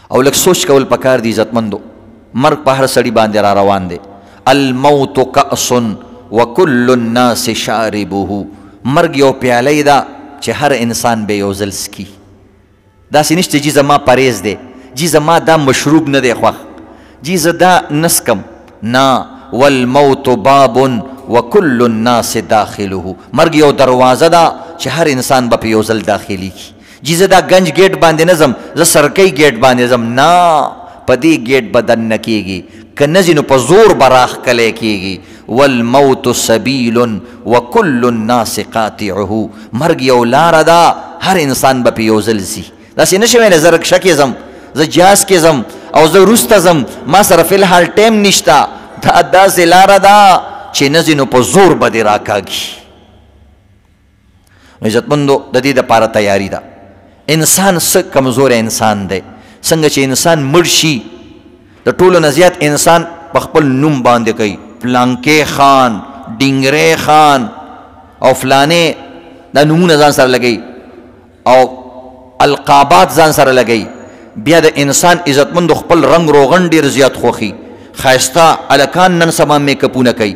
او لک سوچ کول پکار دی عزتمندو مرگ په هر سړي باندې را روان دی الموت کأس وکل الناس شاربه مرگ یو پیاله ده چې هر انسان به یو ځل څکي داسې نشته چې زما پرهیز دی جی زما دا مشروب نه دی خوښ جی زه دا نسکم نه والموت باب وکل الناس داخله مرگ یو دروازه ده چې هر انسان به په یو ځل داخلیږي جی زه دا گنج گیټ باندې نه ځم زه سرکۍ گیټ باندې ځم نه په دې گیټ به دننه کېږي که نه ځي نو په زور به راښکلی کېږي والموت سبیل وکل الناس قاطعه مرگ یو لاره ده هر انسان به په یو ځل ځي داسې نه شي ویلی زه رکشه کې ځم زه جاز کې ځم او زه وروسته ځم ما سره فی الحال ټایم نشته دا داسې لاره ده چې نه ځي نو په زور به دې راکاږي عزتمندو د دې دپاره تیاري ده انسان څه کمزوری انسان دی څنګه چې انسان مړ شي د ټولو نه زیات انسان په خپل نوم باندې کوي پلانکې خان ډینګری خان او فلانې دا نومونه ځان سره لګوي او القابات ځان سره لګوي بیا د انسان عزتمندو خپل رنگ روغن ډېر زیات خوښي ښایسته هلکان نن سبا میکپونه کوي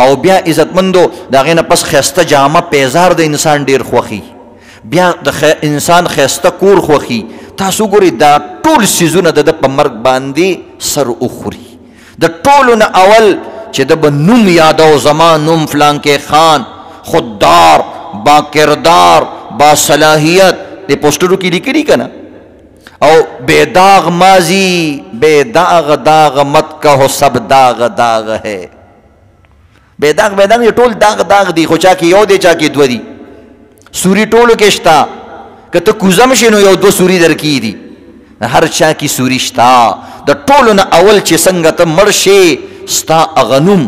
او بیا عزتمندو د هغې نه پس ښایسته جامه پیزار د انسان ډېر خوښي بیا د انسان ښایسته کور خوښي تاسو ګورئ دا ټول څیزونه د ده په مرګ باندې سر وخوري د ټولو نه اول چې د به نوم یادو زما نوم فلانکې خان خوددار با کردار با صلاحیت د پوسټرو کې لیکلي که نه او بے داغ ماضی بے داغ داغ مت کہو سب داغ داغ ہے بے داغ یہ ټول داغ داغ دی خو چا کې یو دی چا کې دوه دي سوري ټولو کې شته که ته کوزم شې نو یو دوه سوري در کې دي هر چا کې سوري شته د ټولو نه اول چې څنګه ته مړ شې ستا هغه نوم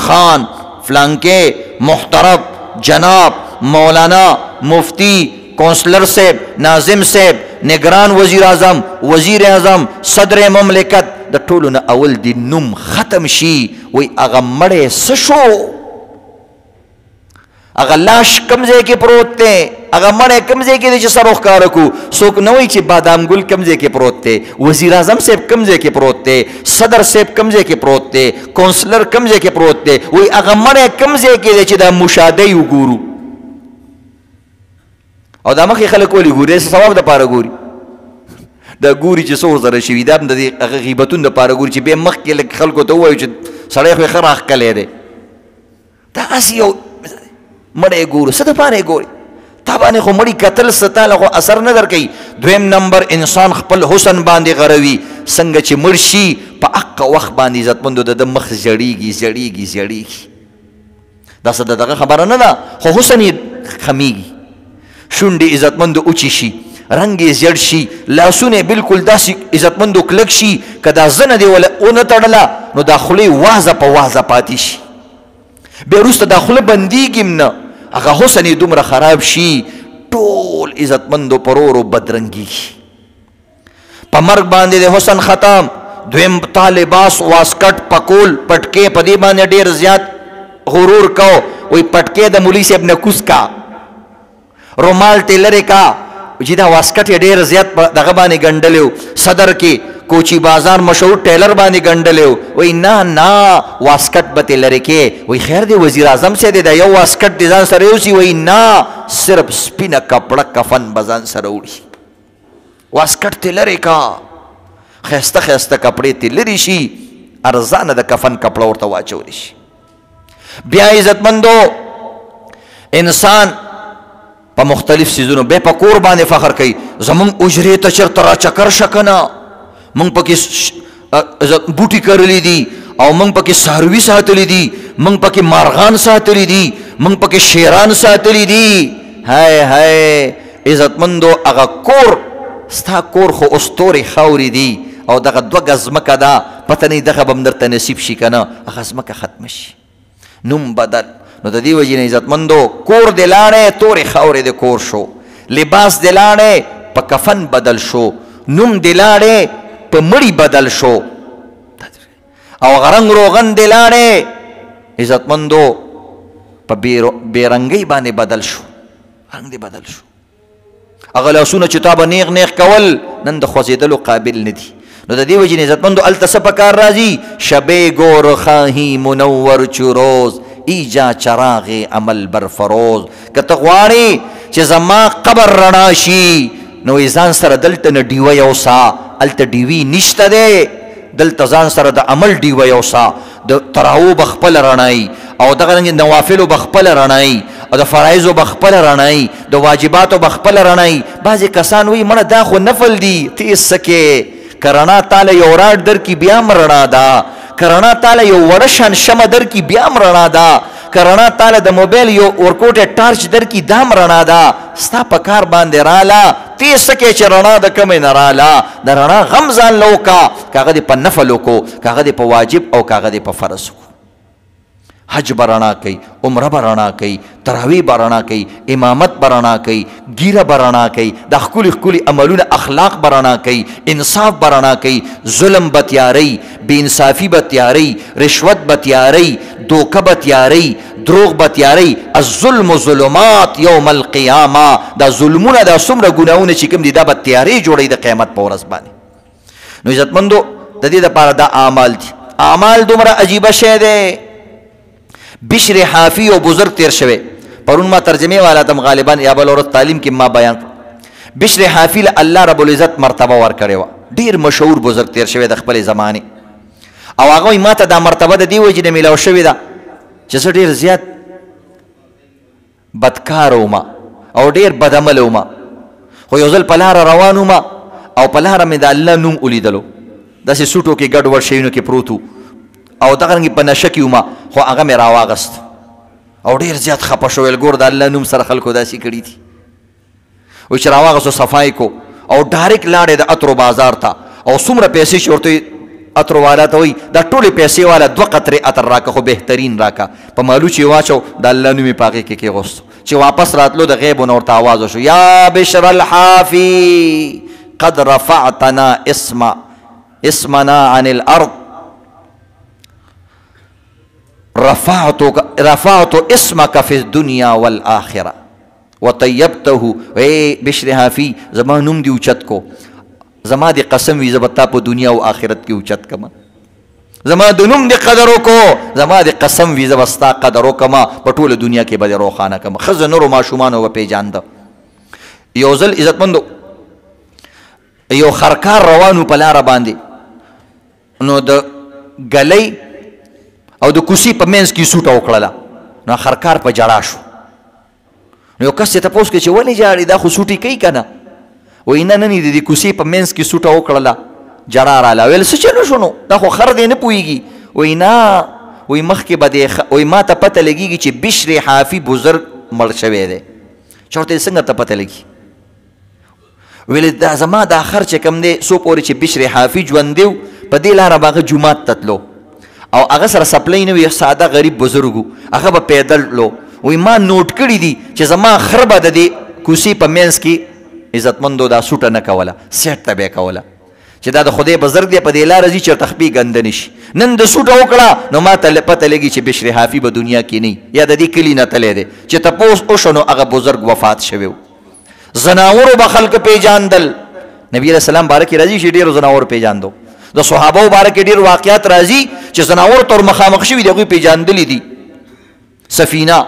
خان فلانکې محترم جناب مولانا مفتی کونسلر صاحب ناظم صاحب نگران وزیر اعظم وزیر اعظم صدر مملکت د ټولو نه اول دی نوم ختم شي وی هغه مړی څه شو هغه لاش کم ځای کې پروت دی هغه مړی کم ځای کې دی چې سر وښکاره کړو څوک نه وایي چې بادام ګل کم ځای کې پروت دی وزیر اعظم صاحب کم ځای کې پروت دی صدر صاحب کم ځای کې پروت دی کونسلر کم ځای کې پروت دی وایي هغه مړی کم ځای کې دی چې دا مشاهده یې وګورو او دا مخکې خلک ولې ګوري ثواب دپاره ګوري دا ګوري چې څو ورسره شوي دا هم د دې هغه غیبتونو دپاره ګوري چې بیا مخکې لږ خلکو ته ووایو چې سړی خو یې ښه راښکلی دی دا هسې یو مړی ګورو څه دپاره یې ګوري تا باندې خو مړي کتل څه تاله خو اثر نه درکوي دویم نمبر انسان خپل حسن باندې غروي څنګه چې مړ شي په هغه وخت باندې عزتمندو د ده مخ زړیږي زړیږي زړیږي دا څه د دغه خبره نه ده خو حسن یې خمیږي شونډې عزتمندو اوچې شي رنګ یې زیړ شي لاسونه بالکل داسې عزتمندو کلک شي که دا زنه دې ونه تړله نو دا خولې وازه په وازه پاتې شي بیا وروسته دا خوله بندېږي هم نه هغه حسن یې دومره خراب شي ټول عزتمندو پرورو بدرنګېږي په مرګ باندې د حسن ختم دویم تا لباس واسکټ پکول پټکې په دې باندې ډېر زیات غرور کو وی پټکې د مولوي صاحب نه کوز کا رومال ته لرې کا چې دا واسکټ یې ډېر زیات دغه باندې ګنډلی و صدر کې کوچی بازار مشهور ټیلر باندې ګنډلی و وی نه نه واسکټ به ترې لرې کې وی خیر دی وزیر اعظم صاحب دی دا یو واسکټ دې ځان سره یوسي وی نه صرف سپینه کپړه کفن به ځان سره وړي واسکټ ترې لرې کا ښایسته ښایسته کپړې ترې لرې شي ارزانه د کفن کپړه ورته واچولی شي بیا عزتمندو انسان په مختلف سیزونو بیا په کور باندې فخر کوي زمونږ اجرې ته چېرته را چکر شه که نه مونږ پکې بوټي کرلی دي او مونږ پکې څاروي ساتلی دي مونږ پکې مارغان ساتلی دي مونږ پکې شیران ساتلی دي هی هی عزتمندو هغه کور ستا کور خو استورې خاورې دي او دغه دوه ګز ځمکه ده پته نه دغه به هم درته نصیب شي که نه هغه ځمکه ختمه شي نوم بدل نو د دې وجې نه عزتمندو کور دې لاړی تورې خاورې د کور شو لباس دې لاړی په کفن بدل شو نوم دې لاړی په مړي بدل شو او غرنګ روغن دې لاړی عزتمندو په بې رنګۍ باندې بدل شو رنګ دې بدل شو هغه لاسونه چې تا به نیغ نیغ کول نن د خوځېدلو قابل نه دي. نو د دې وجې نه عزتمندو هلته څه په کار راځي؟ شبې گور خواهی منور چو روز ایجا چراغ عمل برفروز. که ته غواړې چې زما قبر رڼا شي نو ځان سره دلته نه ډیوه یوسه. هلته ډیوې نشته دی، دلته ځان سره د عمل ډیوه یوسه. د تراو به خپله رڼایي او دغه رنګې نوافلو به خپله رڼایي او د فرایضو به خپله رڼایي، د واجباتو به خپله رڼایي. بعضې کسان وایي مړه دا خو نفل دي، ته یې څه کې؟ که رڼا تاله یو راډ درکړي بیا هم رڼا ده، که رڼا تاله یو وړه شان شمه درکړي بیا هم رڼا ده، که رڼا تاله د موبایل یو ورکوټی ټارچ درکړي دا هم رڼا ده. ستا په کار باندې راله، ته یې څه کې چې رڼا د کومې نه راله؟ د رڼا غم ځان له وکړه، که هغه دې په نفل وکړو، که هغه دې په واجب او که هغه دې په فرض وکړو. حج به رڼا کوي، عمره به رڼا کوي، تراویح به رڼا کوي، امامت به رڼا کوي، ګیره به رڼا کوي، دا ښکلي ښکلي عملونه اخلاق به رڼا کوي، انصاف به رڼا کوي، ظلم به تیارئ، بې انصافي به تیارئ، رشوت به تیارئ، دوکه به تیارئ، دروغ به تیارئ. الظلم ظلمات یوم القیامه. دا ظلمونه دا څومره ګناهونه چې کوم دي دا به تیارې جوړوي د قیامت په ورځ باندې. نو عزتمندو د دې دپاره دا اعمال دي. اعمال دومره عجیبه شی دی. بشر حافی او بزرگ تیر شوی، پرون ما ترجمه والا تم غالبا یا بل اورت تعلیم کې ما بیان. بشر حافی له الله رب العزت مرتبه ورکړې وه، ډیر مشهور بزرگ تیر شوی د خپل زمانه، او هغه ما ته دا مرتبه د دې وجې نه میلاو شوې ده چې زه ډیر زیات بدکار وم او ډیر بدعمل وم، خو یو ځل په لاره روان وم او په لاره مې د الله نوم ولیدلو، داسې سوټو کې ګډ وډ شیونو کې پروت و او دغه رنګې په نشه کې وم، خو هغه مې راواغست او ډېر زیات خفه شو. ویل ګور د الله نوم سره خلکو داسې کړي دي. وایي چې راواغستو صفای کو او ډایرکټ لاړې د عطرو بازار ته، او څومره پیسې چې ورته عطرو والا ته وایي دا ټولې پیسې والا 2 قطرې عطر راکه، خو بهترین راکه. په مالو چې واچو د الله نوم یې په هغې کې کېغوستو. چې واپس راتلو د غیبو نه ورته آواز وشو، یا بشر الحافي قد رفعتنا اسمنا عن الارض، رفعت اسمك في الدنيا والآخرة وطيبته. اے بشر حافی زما نوم دی اوچت کو، زما دی قسم وی زبتا په دنیا او آخرت کې اوچت کما، زما د نوم دی قدر وکړو، زما دی قسم وی زبستا قدر وکما، په ټوله دنیا کې به روخانه کما. ښځه نورو ماشومانو به پیژانده. یو ځل عزتمندو یو خرکار روانو په لاره باندې، نو د ګلۍ او د کوسي په منځ کې سوټه وکړله، نو خرکار په جړا شو. نو یو کس یې تپوس کړي چې ولې جاړې، دا خو سوټې کوي که نه؟ وایي نه نه د دې کوسي په منځ کې سوټه وکړله، جړا راله. ویل څه چلو شو نو، دا خو خر دی نه پوهېږي. وایي نه، وایي مخکې به دی، وایي ما ته پته لګېږي چې بشر حافي بزرګ مړ شوی دی. چې ورته څنګه ته پته لګي؟ ویل دا زما دا خر چې کوم دی څو پورې چې بشر حافي ژوندی و، په دې لاره به هغه جومات ته تلو او هغه سره سپلی نه وي، ساده غریب بزرګ و، هغه به پیدل تلو. وایي ما نوټ کړي دي چې زما خر به د دې کوسي په منځ کې عزتمندو دا سوټه نه کوله، سیټ ته به یې کوله چې دا د خدای بزرګ دی، په دې لاره ځي چېرته خپې ګنده نه شي. نن د سوټه وکړه نو ما ته پته لګي چې بشر حافي به دنیا کې نه یا د دې کلي نه تلی دی. چې تپوس وشو نو هغه بزرګ وفات شوی و. زناورو به خلک پیژاندل. نبي علیه السلام باره کې راځي چې ډېرو زناورو پیژاندو. د صحابو باره کې ډېر واقعات راځي چې زناورو ته مخامخ شوي دي، هغوی پیژندلي دي. سفینه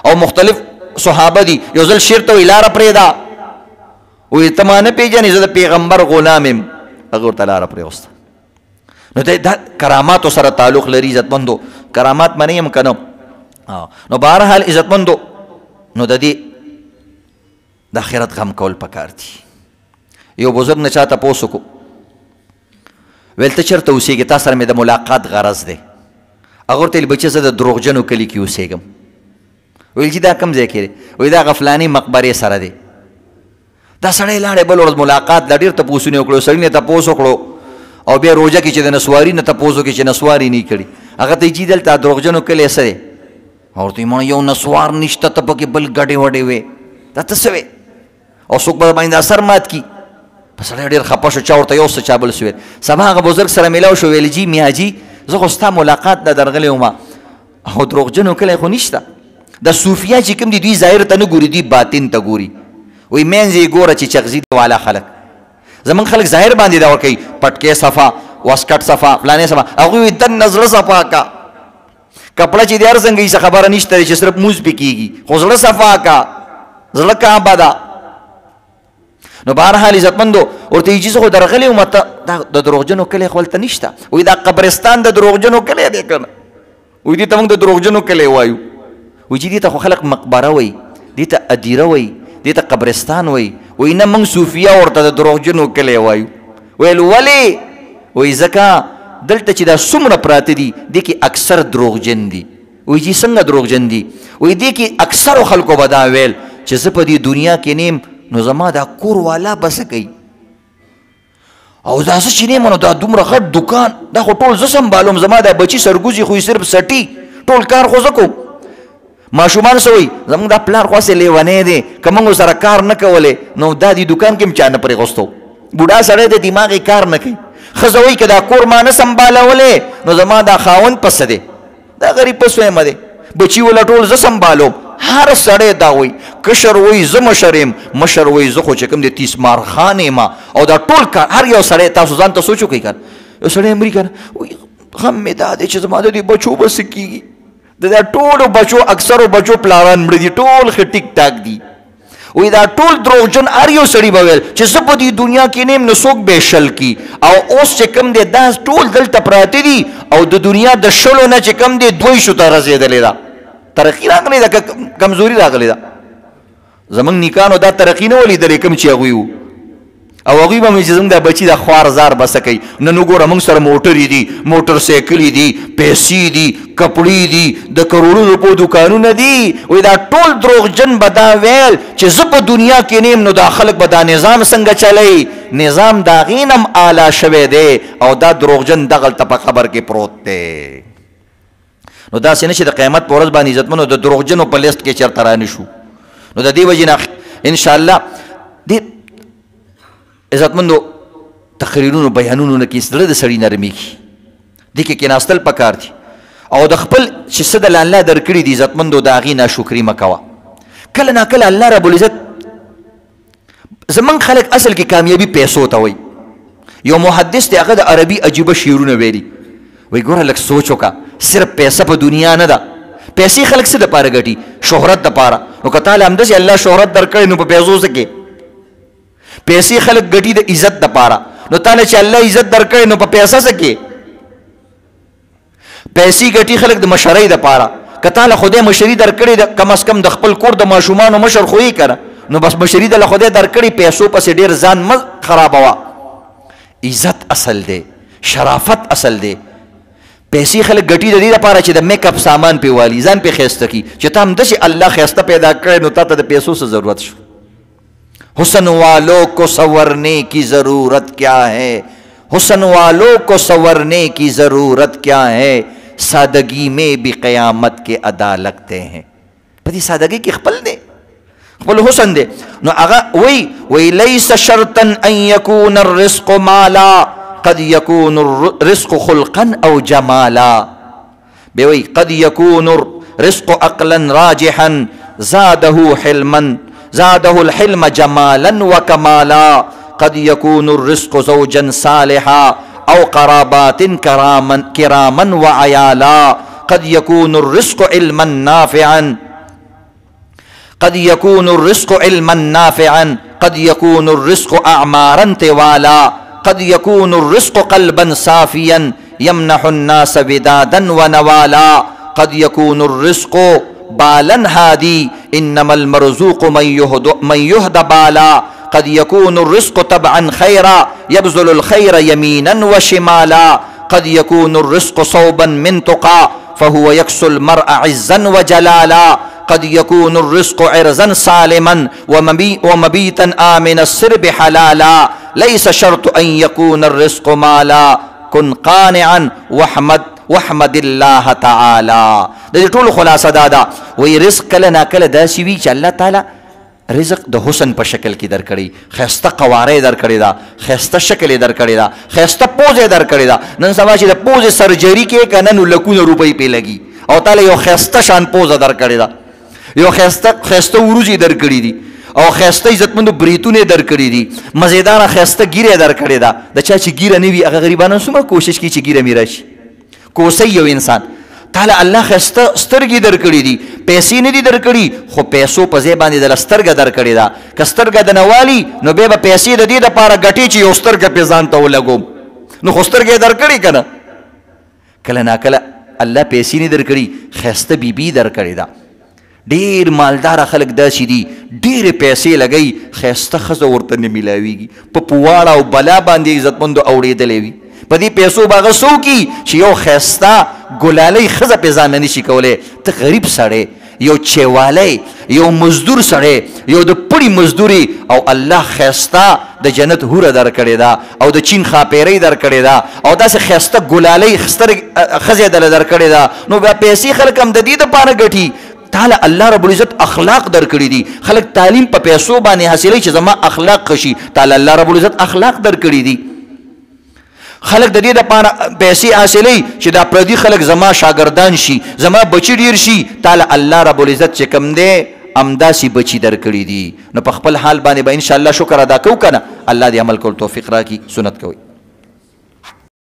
او مختلف صحابه دي. یو ځل شیر ته وایي لاره پرېږده، وایي ته ما نه پیژنې، زه د پیغمبر غلام یم، هغه ورته لاره پرېوسته. نو دا کراماتو سره تعلق لري عزتمندو. کرامات منې یم که نه؟ نو بهرحال عزتمندو نو د دې د آخرت غم کول پکار دي. یو بزرګ نه چا تپوس وکړو، ویل ته چېرته اوسېږې؟ تا سره مې د ملاقات غرض دی. هغه ورته ویل بچه زه د دروغجنو کلي کې اوسېږم. ویل چې دا کوم ځای کې دی؟ وایي دا هغه فلاني مقبرې سره دی. دا سړی لاړی بل ورځ ملاقات لا ډېر تپوسونه وکړو، سړي نه تپوس وکړو او بیا روژه کې چې د نسواري نه تپوس وکړي چې نسواري نه یې کړي. هغه ته یې چې دلته دروغجنو کلی څه دی؟ ورته وایي یو نسوار نشته، ته پکې بل ګډې وډې وې، دا ته څه وې؟ او څوک به باندې اثر مات کي. په سړی ډېر خفه شو، چا ورته یو څه چا بل څه ویل. سبا هغه بزرګ سره میلاو شو، ویل جي میاجي زه خو ستا ملاقات ته درغلی وم او دروغجنو کلی خو نشته. د صوفیا چې کوم دي دوی ظاهر ته نه ګوري، دوی باطن ته ګوري. وی مینځ یې ګوره چې چغزي دی والا خلک زمونږ خلک ظاهر باندې دا ورکوي پټکې صفا واسکټ صفا فلانې صفا هغوی وایي دننه زړه صفا کا کپړه چې دی هر څنګه یې څه خبره نشته دی چې صرف مونځ پې کېږي خو زړه صفا کا زړه کعبه ده نو بهرحال عزتمندو ورته یې چې زه خو درغلی وم د دروغجنو کلی خو هلته نشته وایي دا قبرستان د دروغجنو کلی دی که نه وایي دې ته موږ د دروغجنو کلی وایو وایي چې دې ته خو خلک مقبره وایي دې ته ادیره وایي دې ته قبرستان وایي وایي نه موږ صوفیه ورته د دروغجنو کلی وایو ویل ولې وایي ځکه دلته چې دا څومره پراته دي دې کې اکثر دروغجن دي وایي چې څنګه دروغجن دي وایي دې کې اکثرو خلکو به دا ویل چې زه په دې دنیا کې نیم نو زما دا کور والا به څه کوي او دا زه چې نیم نو دا دومره غټ دکان دا خو ټول زه سنبالوم زما دا بچي سرګوزي خو یې صرف سټي ټول کار خو زه کوم ماشومان څه وایي زموږ دا پلار خو هسې لیونی دی که موږ سره کار نه کولی نو دا دې دوکان کې هم چا نه پرېغوستو بوډا سړی د دماغ یې کار نه کوي ښځه وایي که دا کور ما نه سنبالولی نو زما دا خاوند پسه دی دا غریب پس ویمه دی بچي وله ټول زه سنبالوم هر سړی دا وایي کشر وایي زه مشر یم مشر وایي زه خو چې کوم دی تیسمار خان یم او دا ټول کار هر یو سړی تاسو ځان ته سوچ وکئ که یو سړی مري که نه وایي غم مې دا دی چې زما د دې بچو به څه کېږي د دا ټولو بچو اکثرو بچو پلاران مړه دي ټول ښه ټیک ټاک دي وایي دا ټول دروغجن هر یو سړي به ویل چې زه په دې دنیا کې نیم نو څوک به شل کي او اوس چې کوم دی دا ټول دلته پراته دي او د دنیا د شلو نه چې کوم دی 200 ته رسېدلې ده ترقي راغلی ده که کمزوري راغلی ده زمونږ نیکانو دا ترقي نه ولیدلې کوم چې هغوی وو او هغوی به مې چې زموږ دا بچي دا خوارزار به څه کوي نن وګوره موږ سره موټرې دي موټر سایکلې دي پیسې دي کپړې دي د کروڑو روپو دوکانونه دي وایي دا ټول دروغجن به دا ویل چې زه په دنیا کې نیم نو دا خلک به دا نظام څنګه چلی نظام د هغې نه هم اعلی شوی دی او دا دروغجن دغلته په قبر کې پروت دی نو داسې نه چې د قیامت په ورځ باندې عزتمنو د دروغجنو په لیست کې چېرته رانه شو نو د دې وجې نه انشاءالله دې عزتمندو تقریرونو بیانونو نه کې زړه د سړي نرمېږي دې کې کېناستل پکار دي او د خپل چې څه د الله درکړي دي عزتمندو د هغې ناشکري مه کوه کله ناکله الله رب العزت زمونږ خلک اصل کې کامیابي پیسو ته وایي یو محدث دی هغه د عربي عجیبه شعرونه ویلي وایي ګوره لږ سوچ وکړه صرف پیسه په دنیا نه ده پیسې خلک څه دپاره ګټي شهرت دپاره نو که تاله همداسې الله شهرت درکړی نو په پیسو څه کې پیسې خلک ګټي د عزت دپاره نو تاله چې الله عزت درکړی نو په پیسه څه کې پیسې ګټي خلک د مشرۍ دپاره که تاله خدای مشري درکړې ده کم از کم د خپل کور د ماشومانو مشر خو یې که نو بس مشري دله خدای درکړي پیسو پسې ډېر ځان مه خرابوه عزت اصل دی شرافت اصل دی پیسې خلک ګټي د دې لپاره چې د میک اپ سامان پې والي ځان پې ښایسته کړي چې ته همداسې الله ښایسته پیدا کړی نو تا ته د پیسو څه ضرورت شو حسن والوں کو سنورنے کی ضرورت کیا ہے حسن والوں کو سنورنے کی ضرورت کیا ہے سادگی میں بھی قیامت کے ادا لگتے ہیں په دې سادګۍ کې خپل دی خپل حسن دی نو هغه وی لیس شرطا ان یکون الرزق مالا قد يكون الرزق خلقا او جمالا بوي قد يكون الرزق عقلا راجحا زاده الحلم جمالا وكمالا قد يكون الرزق زوجا صالحا او قرابات كراما وعيالا قد يكون الرزق علما نافعا قد يكون الرزق علما نافعا قد يكون الرزق اعمارا طوالا قد يكون الرزق قلبا صافيا يمنح الناس ودادا ونوالا قد يكون الرزق بالا هادي انما المرزوق من يهدى بالا قد يكون الرزق تبعا خيرا يبذل الخير يمينا وشمالا قد يكون الرزق صوبا من تقى فهو يكسو المرء عزا وجلالا قد يكون الرزق عرزا سالما ومبيتا آمن السرب حلالا ليس شرط أن يكون الرزق مالا كن قانعا واحمد الله تعالى د ټول خلاصه دا وی رزق کله ناکله داسې وي چې الله تعالی رزق د حسن په شکل کې درکړي ښایسته قواره یې درکړې ده ښایسته شکل یې درکړې ده ښایسته پوز یې درکړې ده نن سبا چې د پوزې سرجري کې که نه نو لکونه روپۍ پې لګي او تعالی یو ښایسته شان پوزه درکړې ده یو ښایسته وروځې درکړي دي او خیسته عزتمندو بریتونه درکړي دي، مزیداره خیسته ګیره درکړې ده. د چا چې ګیره نه وي هغه غریبانو څومره کوشش کوي چې ګیره مې راشي. کوسی یو انسان تعالی الله خیسته سترګې درکړي دي، پیسې نه دي درکړي، خو پیسو په ځای باندې دله سترګه درکړې ده. که سترګه د نه والي نو بیا به پیسې د دې دپاره ګټې چې یو سترګه پې ځان ته ولګوم، نو خو سترګه یې درکړي که نه. کله ناکله الله پیسې نه درکړي، خیسته بیبي درکړې ده. ډېر مالداره خلک داسې دي ډېرې پیسې لګوي، خیسته ښځه ورته نه میلاویږي، په پواړه او بلا باندې عزتمندو اوړېدلی وي. په دې پیسو به هغه څوک چې یو ښایسته ګلالۍ ښځه پې ځان نه نشي کولی. ته غریب سړی، یو چیوالی، یو مزدور سړی، یو د پړي مزدوري، او الله ښایسته د جنت حوره درکړې ده او د چین ښاپیرۍ درکړې ده او داسې ښایسته ګلالۍ ښځې دله درکړې ده، نو بیا پیسې خلک هم د دې دپاره ګټي. تعالی الله رب العزت اخلاق درکړي دي. خلک تعلیم په پیسو باندې حاصلوي چې زما اخلاق ښه شي، تعالی الله رب العزت اخلاق درکړي دي. خلک د دې دپاره پیسې حاصلوي چې دا پردي خلک زما شاګردان شي، زما بچي ډېر شي. تعالی الله رب العزت چې کوم دی همداسې بچي درکړي دي. نو په خپل حال باندې به انشاءالله شکر ادا کوو که نه. الله دې عمل کول توفیق راکړي. سنت کوئ.